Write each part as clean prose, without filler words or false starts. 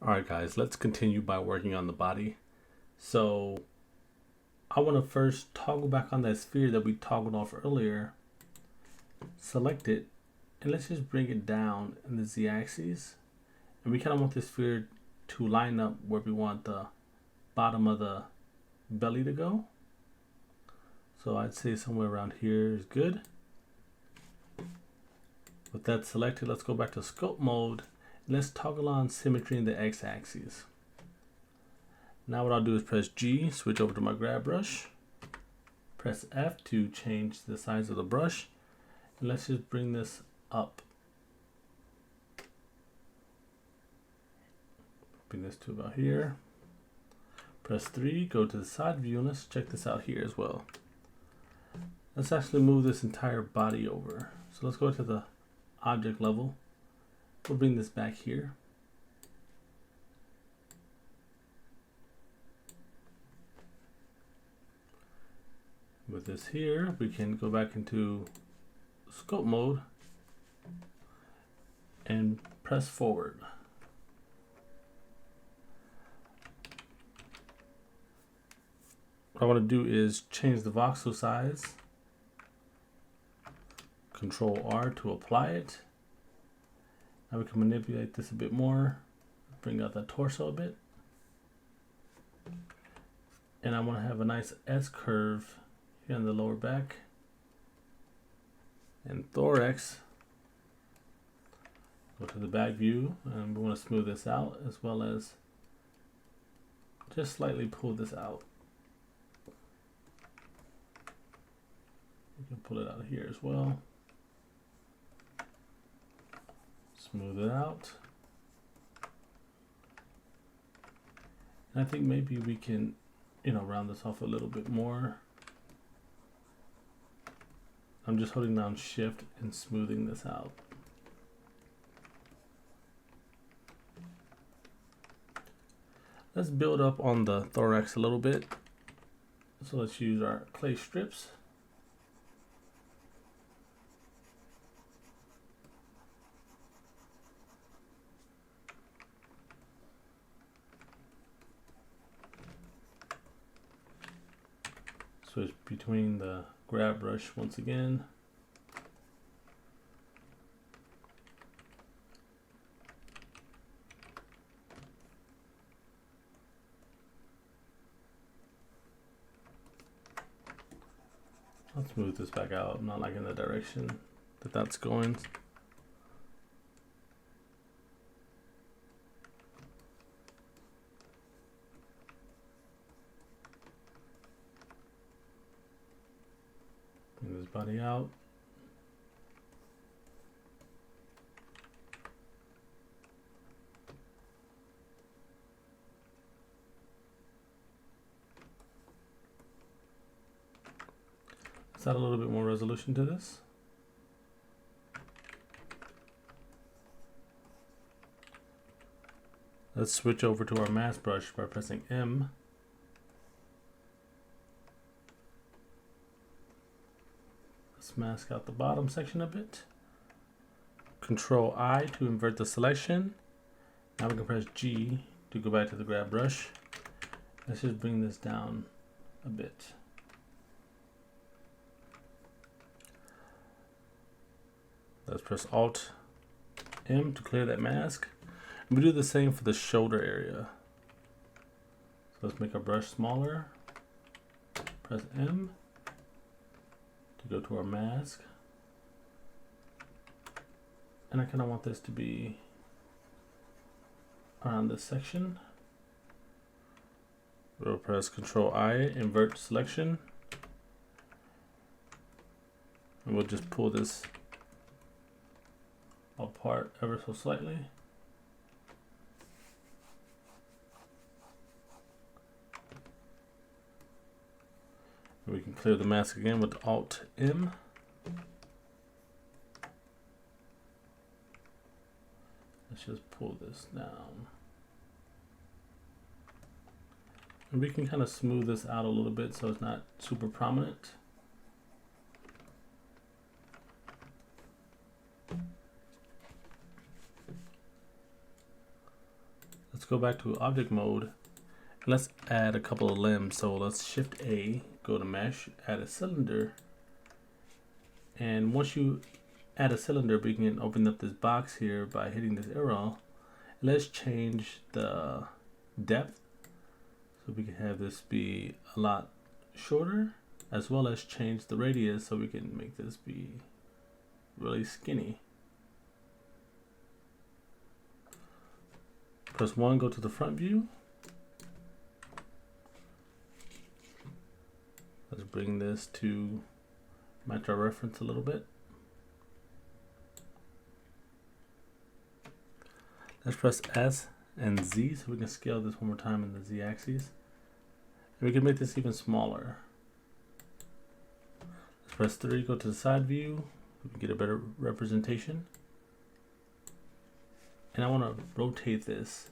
Alright guys, let's continue by working on the body. So I want to first toggle back on that sphere that we toggled off earlier. Select it and let's just bring it down in the z-axis. And we kind of want this sphere to line up where we want the bottom of the belly to go. So I'd say somewhere around here is good. With that selected, let's go back to sculpt mode. Let's toggle on symmetry in the x-axis. Now what I'll do is press G, switch over to my grab brush, press F to change the size of the brush, and let's just bring this up. Bring this to about here. Press 3, go to the side view, and let's check this out here as well. Let's actually move this entire body over. So let's go to the object level. We'll bring this back here. With this here, we can go back into sculpt mode and press forward. What I want to do is change the voxel size. Control R to apply it. Now we can manipulate this a bit more, bring out that torso a bit. And I want to have a nice S curve here in the lower back and thorax. Go to the back view and we want to smooth this out as well as just slightly pull this out. You can pull it out here as well. Smooth it out. And I think maybe we can, round this off a little bit more. I'm just holding down shift and smoothing this out. Let's build up on the thorax a little bit. So let's use our clay strips. Switch between the grab brush once again. Let's move this back out. I'm not liking the direction that that's going. Bring this body out. Let's add a little bit more resolution to this. Let's switch over to our mask brush by pressing M. Let's mask out the bottom section a bit. Control I to invert the selection. Now we can press G to go back to the grab brush. Let's just bring this down a bit. Let's press Alt M to clear that mask. And we do the same for the shoulder area. So let's make our brush smaller. Press M to go to our mask. And I kind of want this to be around this section. We'll press Control I, invert selection. And we'll just pull this apart ever so slightly. And we can clear the mask again with Alt M. Let's just pull this down. And we can kind of smooth this out a little bit so it's not super prominent. Let's go back to object mode. And let's add a couple of limbs. So let's shift A, go to mesh, add a cylinder. And once you add a cylinder, we can open up this box here by hitting this arrow. Let's change the depth so we can have this be a lot shorter, as well as change the radius so we can make this be really skinny. Press 1, go to the front view. Let's bring this to match our reference a little bit. Let's press S and Z so we can scale this one more time in the Z axis. And we can make this even smaller. Let's press 3, go to the side view. We can get a better representation. And I want to rotate this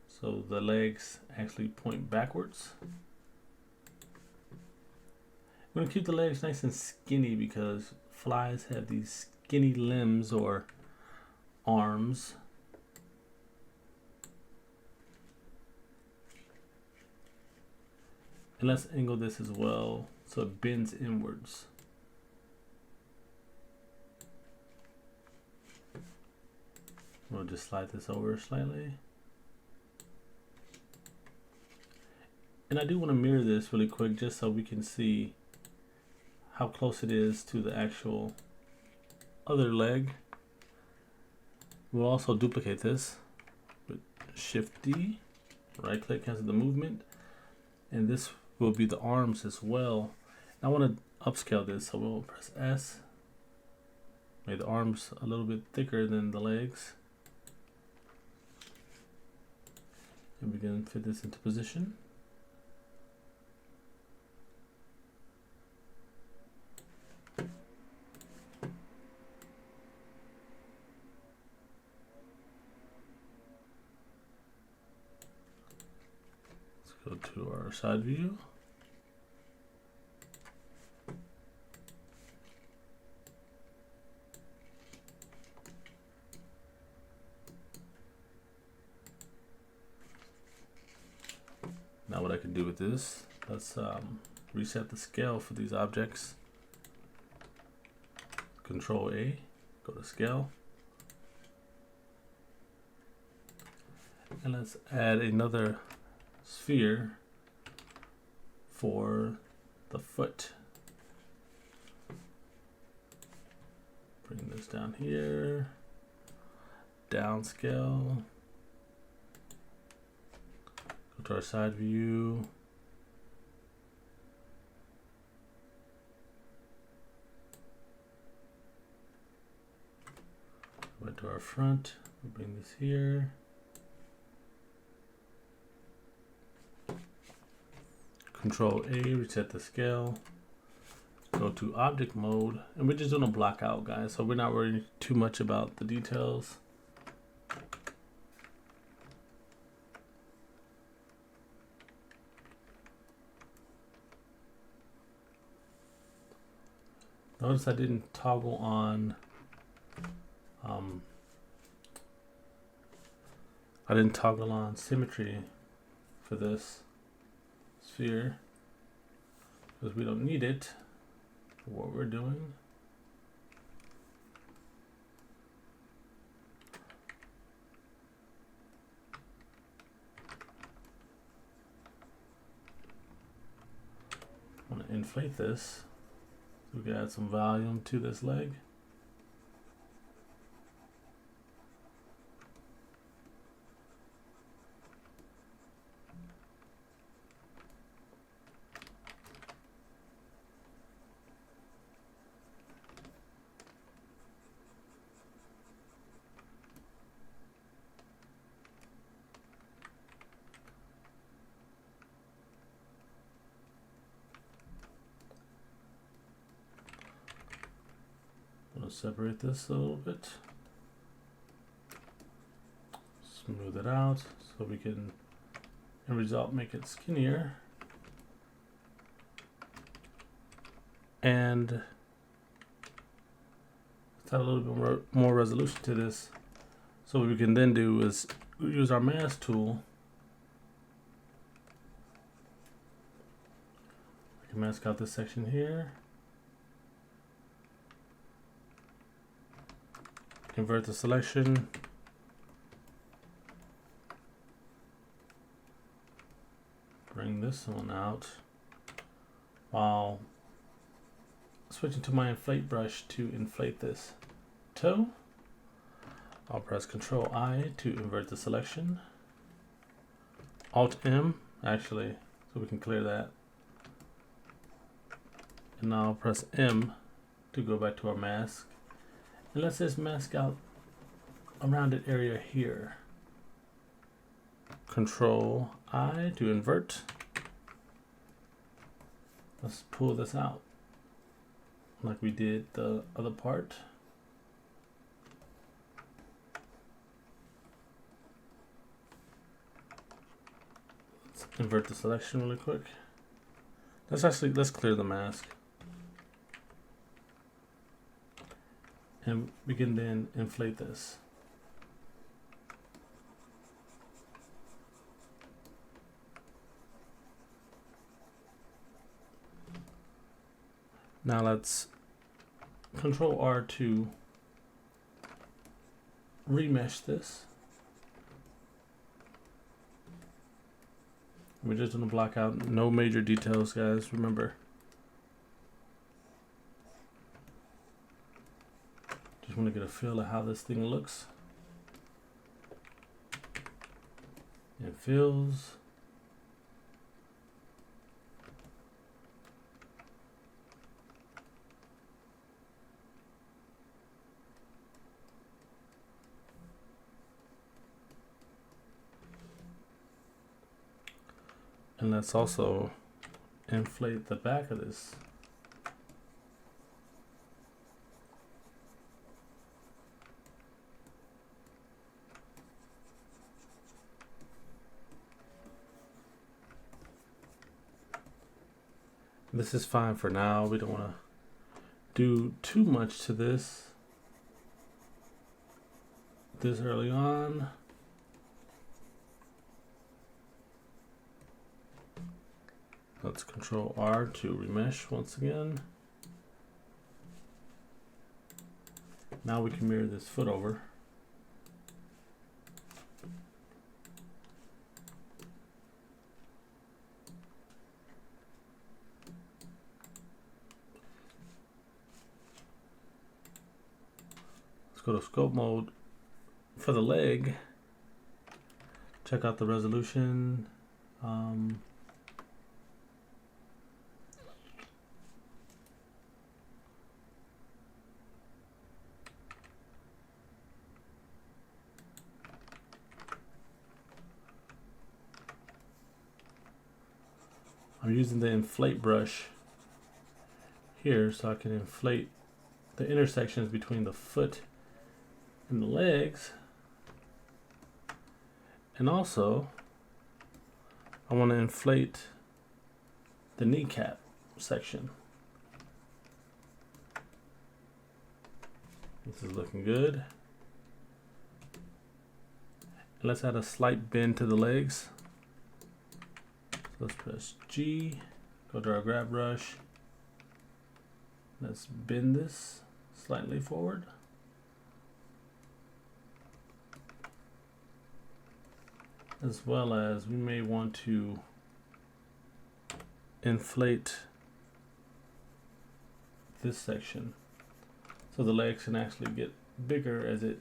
so the legs actually point backwards. I'm going to keep the legs nice and skinny because flies have these skinny limbs or arms. And let's angle this as well so it bends inwards. We'll just slide this over slightly. And I do want to mirror this really quick just so we can see how close it is to the actual other leg. We'll also duplicate this with Shift D, right click, cancel the movement, and this will be the arms as well. I want to upscale this, so we'll press S, make the arms a little bit thicker than the legs. And we can fit this into position. Let's go to our side view. Now what I can do with this, let's reset the scale for these objects. Control A, go to scale. And let's add another sphere for the foot. Bring this down here, downscale. Go to our side view. Go to our front. We'll bring this here. Control A, reset the scale. Go to object mode, and we're just doing a block out, guys. So we're not worrying too much about the details. Notice I didn't toggle on, symmetry for this sphere because we don't need it for what we're doing. I want to inflate this. We can add some volume to this leg. Separate this a little bit, smooth it out so we can, in result, make it skinnier. And let's add a little bit more resolution to this So what we can then do is use our mask tool. We can mask out this section here. Invert the selection. Bring this one out while switching to my inflate brush to inflate this toe. I'll press Control I to invert the selection. Alt M, actually, so we can clear that. And now I'll press M to go back to our mask. And let's just mask out a rounded area here. Control I to invert. Let's pull this out like we did the other part. Let's invert the selection really quick. Let's clear the mask. And we can then inflate this. Now let's Control R to remesh this. We're just going to block out no major details, guys, remember. Just want to get a feel of how this thing looks. It feels. And let's also inflate the back of this. This is fine for now. We don't want to do too much to this early on. Let's Control R to remesh once again. Now we can mirror this foot over. Let's go to scope mode. For the leg, check out the resolution. I'm using the inflate brush here so I can inflate the intersections between the foot and the legs. And also, I want to inflate the kneecap section. This is looking good. And let's add a slight bend to the legs. Let's press G, go to our grab brush. Let's bend this slightly forward. As well as we may want to inflate this section so the legs can actually get bigger as it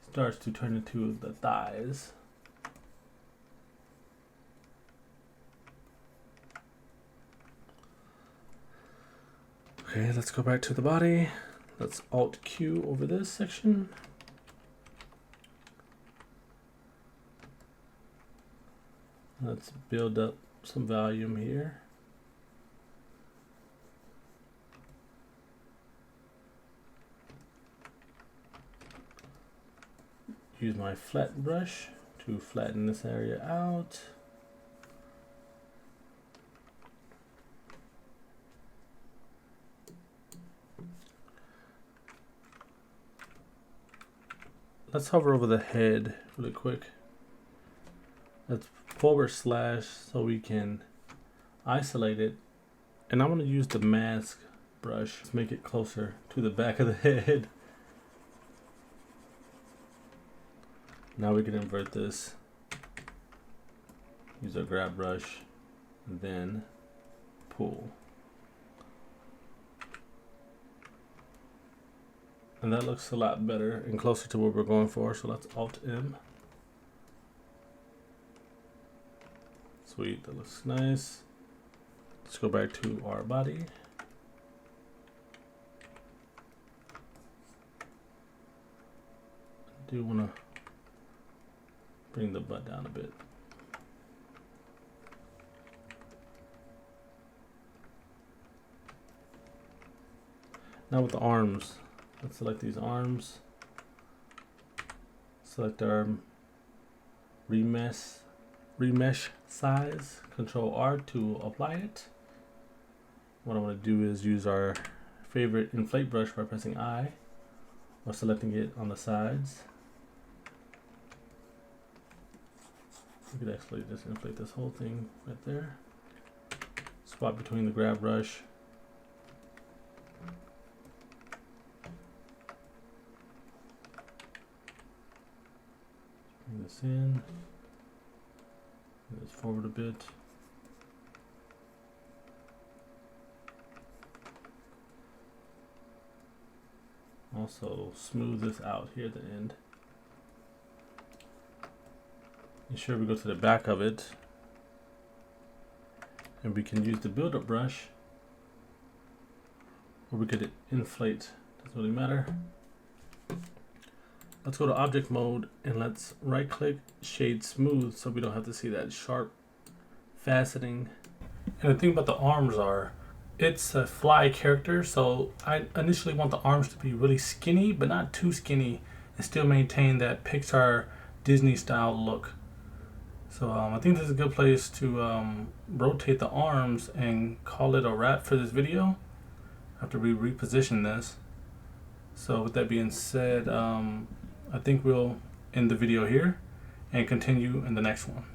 starts to turn into the thighs. Okay, let's go back to the body. Let's Alt Q over this section. Let's build up some volume here. Use my flat brush to flatten this area out. let's hover over the head really quick. Let's / so we can isolate it. And I'm going to use the mask brush to make it closer to the back of the head. Now we can invert this. Use our grab brush, and then pull. And that looks a lot better and closer to what we're going for. So let's Alt M. Sweet, that looks nice. Let's go back to our body. I do want to bring the butt down a bit. Now with the arms, let's select these arms. Select our remesh size. Control R to apply it. What I want to do is use our favorite inflate brush by pressing I or selecting it on the sides. We could actually just inflate this whole thing right there. Swap between the grab brush. Bring this in. Bring this forward a bit. Also smooth this out here at the end. Ensure we go to the back of it, and we can use the build-up brush, or we could inflate. Doesn't really matter. Let's go to object mode and let's right-click shade smooth so we don't have to see that sharp faceting. And the thing about the arms are, it's a fly character, so I initially want the arms to be really skinny, but not too skinny, and still maintain that Pixar Disney style look. So I think this is a good place to rotate the arms and call it a wrap for this video after we reposition this. So with that being said, I think we'll end the video here and continue in the next one.